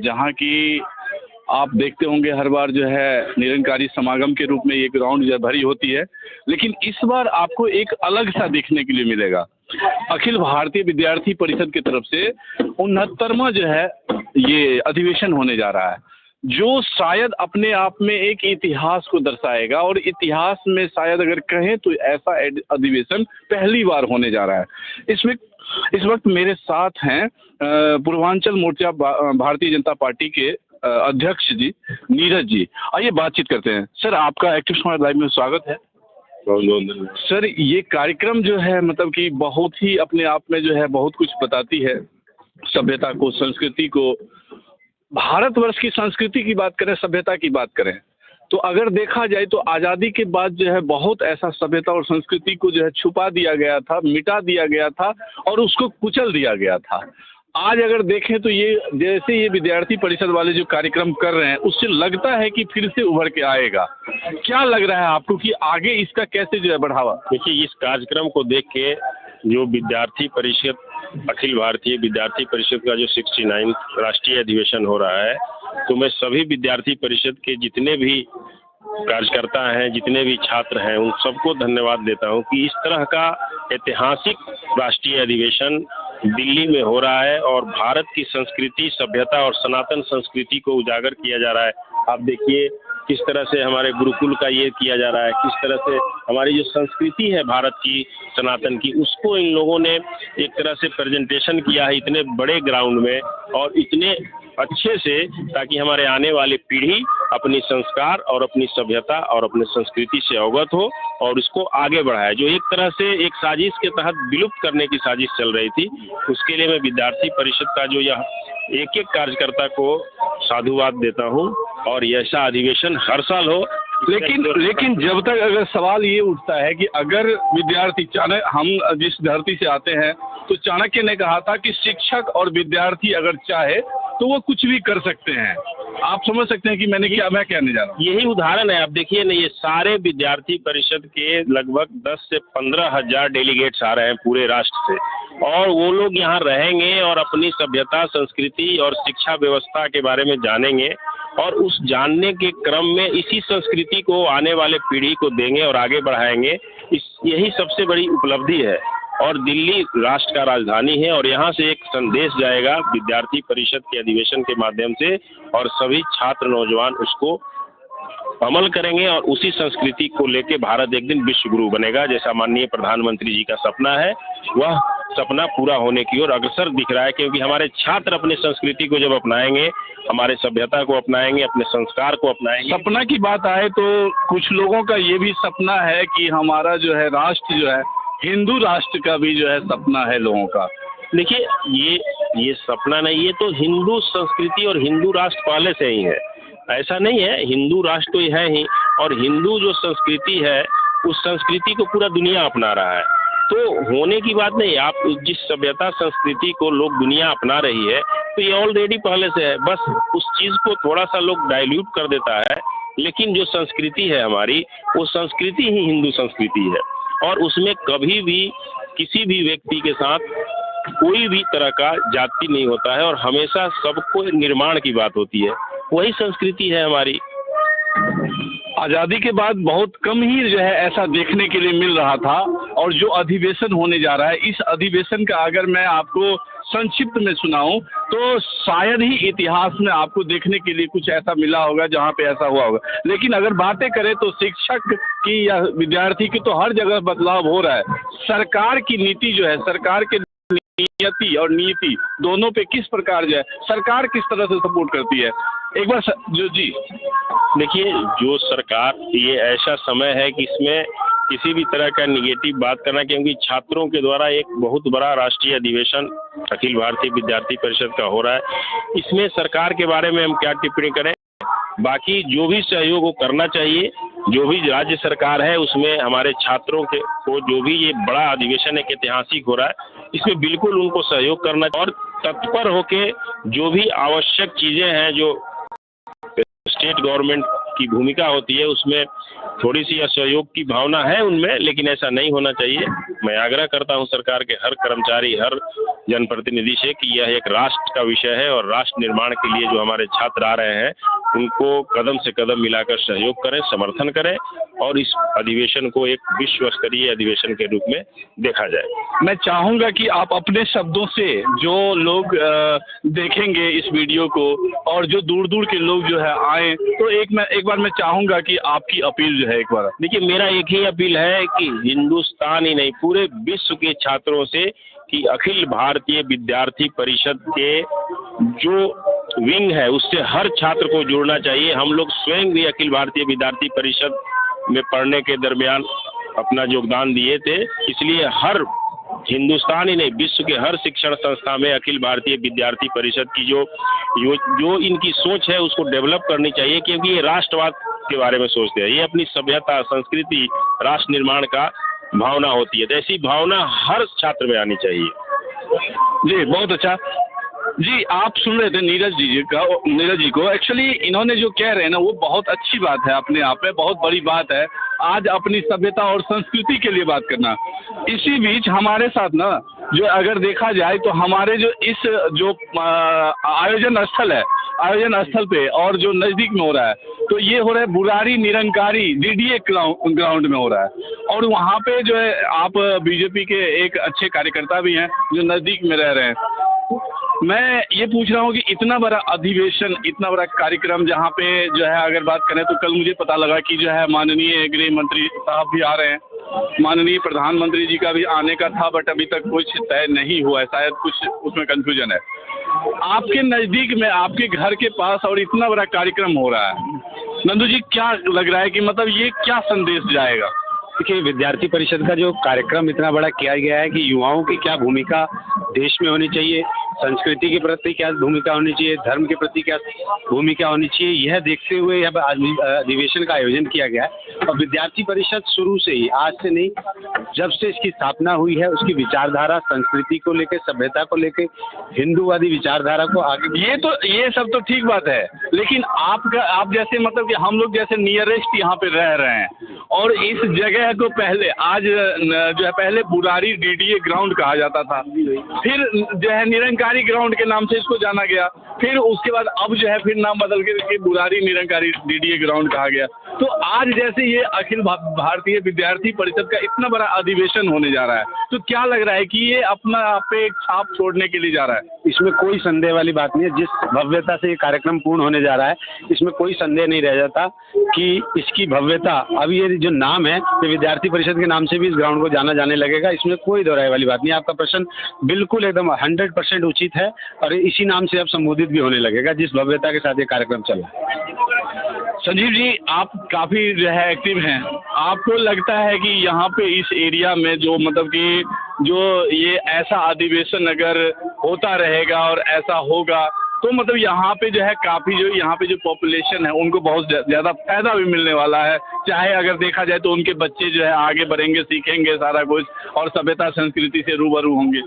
जहाँ की आप देखते होंगे हर बार जो है निरंकारी समागम के रूप में ये ग्राउंड जो है भरी होती है, लेकिन इस बार आपको एक अलग सा देखने के लिए मिलेगा। अखिल भारतीय विद्यार्थी परिषद की तरफ से 69वां जो है ये अधिवेशन होने जा रहा है, जो शायद अपने आप में एक इतिहास को दर्शाएगा, और इतिहास में शायद अगर कहें तो ऐसा अधिवेशन पहली बार होने जा रहा है। इस वक्त मेरे साथ हैं पूर्वांचल मोर्चा भारतीय जनता पार्टी के अध्यक्ष जी नीरज जी। आइए बातचीत करते हैं। सर, आपका एक्टिव समाज लाइव में स्वागत है। सर, ये कार्यक्रम जो है मतलब कि बहुत ही अपने आप में जो है बहुत कुछ बताती है, सभ्यता को, संस्कृति को। भारतवर्ष की संस्कृति की बात करें, सभ्यता की बात करें, तो अगर देखा जाए तो आज़ादी के बाद जो है बहुत ऐसा सभ्यता और संस्कृति को जो है छुपा दिया गया था, मिटा दिया गया था और उसको कुचल दिया गया था। आज अगर देखें तो ये जैसे ये विद्यार्थी परिषद वाले जो कार्यक्रम कर रहे हैं, उससे लगता है कि फिर से उभर के आएगा। क्या लग रहा है आपको कि आगे इसका कैसे जो है बढ़ावा? देखिए, इस कार्यक्रम को देख के जो विद्यार्थी परिषद, अखिल भारतीय विद्यार्थी परिषद का जो 69 राष्ट्रीय अधिवेशन हो रहा है, तो मैं सभी विद्यार्थी परिषद के जितने भी कार्यकर्ता हैं, जितने भी छात्र हैं, उन सबको धन्यवाद देता हूं कि इस तरह का ऐतिहासिक राष्ट्रीय अधिवेशन दिल्ली में हो रहा है और भारत की संस्कृति, सभ्यता और सनातन संस्कृति को उजागर किया जा रहा है। आप देखिए किस तरह से हमारे गुरुकुल का ये किया जा रहा है, किस तरह से हमारी जो संस्कृति है भारत की, सनातन की, उसको इन लोगों ने एक तरह से प्रेजेंटेशन किया है इतने बड़े ग्राउंड में और इतने अच्छे से, ताकि हमारे आने वाली पीढ़ी अपनी संस्कार और अपनी सभ्यता और अपनी संस्कृति से अवगत हो और इसको आगे बढ़ाए। जो एक तरह से एक साजिश के तहत विलुप्त करने की साजिश चल रही थी, उसके लिए मैं विद्यार्थी परिषद का जो यह एक एक कार्यकर्ता को साधुवाद देता हूं और ऐसा अधिवेशन हर साल हो। लेकिन जब तक अगर सवाल ये उठता है कि अगर विद्यार्थी हम जिस धरती से आते हैं, तो चाणक्य ने कहा था कि शिक्षक और विद्यार्थी अगर चाहे तो वो कुछ भी कर सकते हैं। आप समझ सकते हैं कि मैं कहने जा रहा हूँ। यही उदाहरण है। आप देखिए ना, ये सारे विद्यार्थी परिषद के लगभग 10 से 15 हजार डेलीगेट्स आ रहे हैं पूरे राष्ट्र से, और वो लोग यहाँ रहेंगे और अपनी सभ्यता, संस्कृति और शिक्षा व्यवस्था के बारे में जानेंगे और उस जानने के क्रम में इसी संस्कृति को आने वाले पीढ़ी को देंगे और आगे बढ़ाएंगे। यही सबसे बड़ी उपलब्धि है और दिल्ली राष्ट्र का राजधानी है और यहाँ से एक संदेश जाएगा विद्यार्थी परिषद के अधिवेशन के माध्यम से और सभी छात्र नौजवान उसको अमल करेंगे और उसी संस्कृति को लेके भारत एक दिन विश्व गुरु बनेगा, जैसा माननीय प्रधानमंत्री जी का सपना है। वह सपना पूरा होने की ओर अग्रसर दिख रहा है, क्योंकि हमारे छात्र अपनी संस्कृति को जब अपनाएंगे, हमारे सभ्यता को अपनाएंगे, अपने संस्कार को अपनाएंगे। सपना की बात आए तो कुछ लोगों का ये भी सपना है कि हमारा जो है राष्ट्र जो है हिंदू राष्ट्र का भी जो है सपना है लोगों का। देखिए, ये सपना नहीं, ये तो हिंदू संस्कृति और हिंदू राष्ट्र पहले से ही है। ऐसा नहीं है, हिंदू राष्ट्र तो है ही, और हिंदू जो संस्कृति है उस संस्कृति को पूरा दुनिया अपना रहा है। तो होने की बात नहीं, आप जिस सभ्यता संस्कृति को लोग दुनिया अपना रही है तो ये ऑलरेडी पहले से है, बस उस चीज़ को थोड़ा सा लोग डाइल्यूट कर देता है। लेकिन जो संस्कृति है हमारी, वो संस्कृति ही हिंदू संस्कृति है और उसमें कभी भी किसी भी व्यक्ति के साथ कोई भी तरह का जाति नहीं होता है और हमेशा सबको निर्माण की बात होती है। वही संस्कृति है हमारी। आज़ादी के बाद बहुत कम ही जो है ऐसा देखने के लिए मिल रहा था, और जो अधिवेशन होने जा रहा है, इस अधिवेशन का अगर मैं आपको संक्षिप्त में सुनाऊं तो शायद ही इतिहास में आपको देखने के लिए कुछ ऐसा मिला होगा जहां पे ऐसा हुआ होगा। लेकिन अगर बातें करें तो शिक्षक की या विद्यार्थी की तो हर जगह बदलाव हो रहा है। सरकार की नीति जो है, सरकार के नियति और नीति दोनों पे किस प्रकार जो है सरकार किस तरह से सपोर्ट करती है, एक बार जी देखिए, जो सरकार, ये ऐसा समय है कि इसमें किसी भी तरह का निगेटिव बात करना, क्योंकि छात्रों के द्वारा एक बहुत बड़ा राष्ट्रीय अधिवेशन अखिल भारतीय विद्यार्थी परिषद का हो रहा है। इसमें सरकार के बारे में हम क्या टिप्पणी करें। बाकी जो भी सहयोग वो करना चाहिए, जो भी राज्य सरकार है उसमें हमारे छात्रों के को जो भी ये बड़ा अधिवेशन एक ऐतिहासिक हो रहा है, इसमें बिल्कुल उनको सहयोग करना और तत्पर होके जो भी आवश्यक चीजें हैं जो स्टेट गवर्नमेंट की भूमिका होती है उसमें थोड़ी सी असहयोग की भावना है उनमें, लेकिन ऐसा नहीं होना चाहिए। मैं आग्रह करता हूं सरकार के हर कर्मचारी, हर जनप्रतिनिधि से कि यह एक राष्ट्र का विषय है और राष्ट्र निर्माण के लिए जो हमारे छात्र आ रहे हैं उनको कदम से कदम मिलाकर सहयोग करें, समर्थन करें और इस अधिवेशन को एक विश्व स्तरीय अधिवेशन के रूप में देखा जाए। मैं चाहूंगा कि आप अपने शब्दों से जो लोग देखेंगे इस वीडियो को और जो दूर दूर के लोग जो है आए, तो एक बार मैं चाहूंगा कि आपकी अपील जो है एक बार। देखिए, मेरा एक ही अपील है कि हिंदुस्तान ही नहीं पूरे विश्व के छात्रों से कि अखिल भारतीय विद्यार्थी परिषद के जो विंग है उससे हर छात्र को जुड़ना चाहिए। हम लोग स्वयं भी अखिल भारतीय विद्यार्थी परिषद में पढ़ने के दरमियान अपना योगदान दिए थे, इसलिए हर हिंदुस्तान ही नहीं विश्व के हर शिक्षण संस्था में अखिल भारतीय विद्यार्थी परिषद की जो इनकी सोच है उसको डेवलप करनी चाहिए, क्योंकि ये राष्ट्रवाद के बारे में सोचते हैं, ये अपनी सभ्यता, संस्कृति, राष्ट्र निर्माण का भावना होती है, तो ऐसी भावना हर छात्र में आनी चाहिए। जी बहुत अच्छा। जी आप सुन रहे थे नीरज जी को। एक्चुअली इन्होंने जो कह रहे हैं ना वो बहुत अच्छी बात है, अपने आप में बहुत बड़ी बात है आज अपनी सभ्यता और संस्कृति के लिए बात करना। इसी बीच हमारे साथ ना जो अगर देखा जाए तो हमारे जो इस जो आयोजन स्थल पे और जो नज़दीक में हो रहा है तो ये हो रहा है बुराड़ी निरंकारी डीडीए ग्राउंड में हो रहा है और वहाँ पे जो है आप बीजेपी के एक अच्छे कार्यकर्ता भी हैं जो नज़दीक में रह रहे हैं। मैं ये पूछ रहा हूँ कि इतना बड़ा अधिवेशन, इतना बड़ा कार्यक्रम जहाँ पे जो है अगर बात करें तो कल मुझे पता लगा कि जो है माननीय गृह मंत्री साहब भी आ रहे हैं, माननीय प्रधानमंत्री जी का भी आने का था बट अभी तक कुछ तय नहीं हुआ है, शायद कुछ उसमें कंफ्यूजन है। आपके नज़दीक में, आपके घर के पास और इतना बड़ा कार्यक्रम हो रहा है, नंदू जी क्या लग रहा है कि मतलब ये क्या संदेश जाएगा? देखिए, विद्यार्थी परिषद का जो कार्यक्रम इतना बड़ा किया गया है कि युवाओं की क्या भूमिका देश में होनी चाहिए, संस्कृति के प्रति क्या भूमिका होनी चाहिए, धर्म के प्रति क्या भूमिका होनी चाहिए, यह देखते हुए यह अधिवेशन का आयोजन किया गया है। और विद्यार्थी परिषद शुरू से ही, आज से नहीं, जब से इसकी स्थापना हुई है उसकी विचारधारा संस्कृति को लेकर, सभ्यता को लेकर, हिंदूवादी विचारधारा को आगे। ये सब तो ठीक बात है, लेकिन आप जैसे मतलब कि हम लोग जैसे नियरेस्ट यहाँ पे रह रहे हैं और इस जगह को पहले आज जो है पहले बुराड़ी डीडीए ग्राउंड कहा जाता था, फिर जो है निरंकारी ग्राउंड के नाम से इसको जाना गया, फिर उसके बाद अब जो है फिर नाम बदल के बुराड़ी निरंकारी डीडीए ग्राउंड कहा गया। तो आज जैसे ये अखिल भारतीय विद्यार्थी परिषद का इतना बड़ा अधिवेशन होने जा रहा है तो क्या लग रहा है कि ये अपना आप पे एक छाप छोड़ने के लिए जा रहा है? इसमें कोई संदेह वाली बात नहीं है। जिस भव्यता से ये कार्यक्रम पूर्ण होने जा रहा है इसमें कोई संदेह नहीं रह जाता कि इसकी भव्यता, अब ये जो नाम है ये विद्यार्थी परिषद के नाम से भी इस ग्राउंड को जाना जाने लगेगा, इसमें कोई दोहराए वाली बात नहीं। आपका प्रश्न बिल्कुल एकदम 100% उचित है और इसी नाम से अब संबोधित भी होने लगेगा जिस भव्यता के साथ ये कार्यक्रम चल रहा है। संजीव जी, आप काफ़ी जो है एक्टिव हैं, आपको लगता है कि यहाँ पे इस एरिया में जो मतलब कि जो ये ऐसा अधिवेशन अगर होता रहेगा और ऐसा होगा तो मतलब यहाँ पे जो है काफ़ी जो यहाँ पे जो पॉपुलेशन है उनको बहुत ज़्यादा फायदा भी मिलने वाला है, चाहे अगर देखा जाए तो उनके बच्चे जो है आगे बढ़ेंगे, सीखेंगे सारा कुछ और सभ्यता संस्कृति से रूबरू होंगे।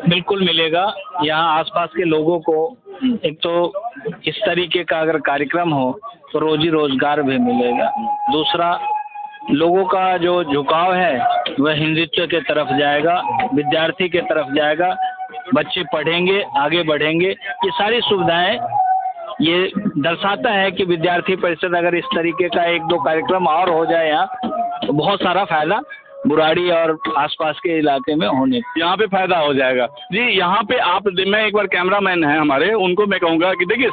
बिल्कुल मिलेगा। यहाँ आसपास के लोगों को एक तो इस तरीके का अगर कार्यक्रम हो तो रोजी रोजगार भी मिलेगा, दूसरा लोगों का जो झुकाव है वह हिंदुत्व के तरफ जाएगा, विद्यार्थी के तरफ जाएगा, बच्चे पढ़ेंगे, आगे बढ़ेंगे। ये सारी सुविधाएं ये दर्शाता है कि विद्यार्थी परिषद अगर इस तरीके का 1-2 कार्यक्रम और हो जाए यहाँ तो बहुत सारा फायदा बुराड़ी और आसपास के इलाके में होने, यहाँ पे फायदा हो जाएगा। जी यहाँ पे आप, मैं एक बार कैमरामैन हैं हमारे, उनको मैं कहूँगा कि देखिए